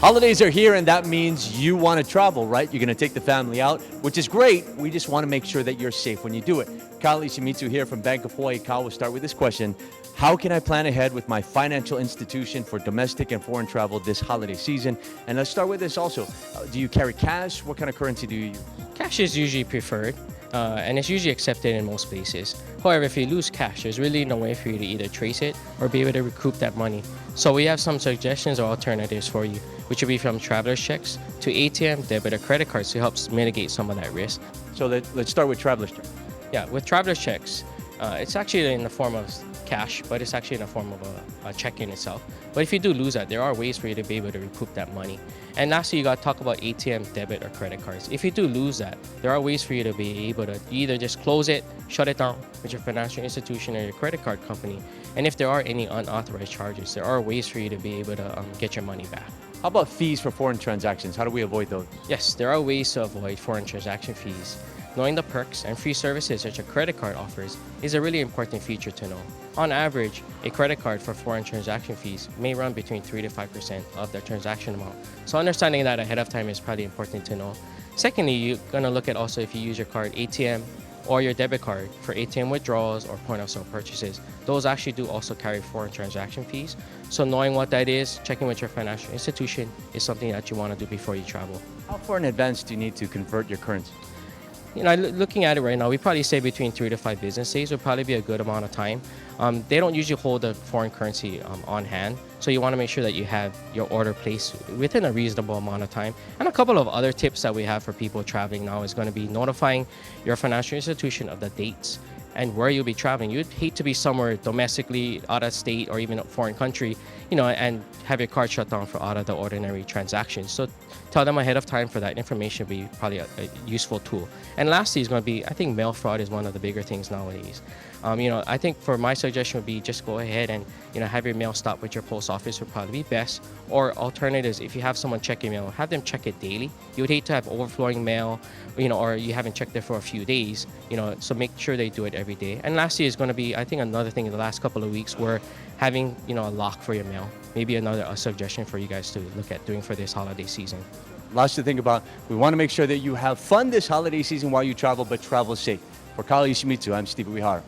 Holidays are here, and that means you want to travel, right? You're going to take the family out, which is great. We just want to make sure that you're safe when you do it. Kyle Ishimitsu here from Bank of Hawaii. Kyle, we'll start with this question. How can I plan ahead with my financial institution for domestic and foreign travel this holiday season? And let's start with this also. Do you carry cash? What kind of currency do you use? Cash is usually preferred, and it's usually accepted in most places. However, if you lose cash, there's really no way for you to either trace it or be able to recoup that money. So we have some suggestions or alternatives for you, which would be from traveler's checks to ATM, debit, or credit cards to help mitigate some of that risk. So let's start with traveler's checks. Yeah, with traveler's checks, it's actually in the form of cash, but it's actually in the form of a check in itself. But if you do lose that, there are ways for you to be able to recoup that money. And lastly, you got to talk about ATM, debit, or credit cards. If you do lose that, there are ways for you to be able to either just close it, shut it down with your financial institution or your credit card company. And if there are any unauthorized charges, there are ways for you to be able to get your money back. How about fees for foreign transactions? How do we avoid those? Yes, there are ways to avoid foreign transaction fees. Knowing the perks and free services that your credit card offers is a really important feature to know. On average, a credit card for foreign transaction fees may run between 3 to 5% of the transaction amount. So understanding that ahead of time is probably important to know. Secondly, you're going to look at also if you use your card ATM or your debit card for ATM withdrawals or point of sale purchases. Those actually do also carry foreign transaction fees. So knowing what that is, checking with your financial institution is something that you want to do before you travel. How far in advance do you need to convert your currency? Looking at it right now, we probably say between 3 to 5 business days would probably be a good amount of time. They don't usually hold the foreign currency on hand, so you want to make sure that you have your order placed within a reasonable amount of time. And a couple of other tips that we have for people traveling now is going to be notifying your financial institution of the dates and where you'll be traveling. You'd hate to be somewhere domestically, out of state, or even a foreign country, and have your card shut down for out of the ordinary transactions. So tell them ahead of time for that information would be probably a useful tool. And lastly is going to be, I think mail fraud is one of the bigger things nowadays. I think for my suggestion would be just go ahead and, have your mail stopped with your post office would probably be best. Or alternatives, if you have someone check your mail, have them check it daily. You would hate to have overflowing mail, or you haven't checked it for a few days, so make sure they do it every day. And lastly is going to be, I think another thing in the last couple of weeks, we're having, a lock for your mail. Maybe another suggestion for you guys to look at doing for this holiday season. Lots to think about. We want to make sure that you have fun this holiday season while you travel, but travel safe. For Kyle Ishimitsu, I'm Steve Uehara.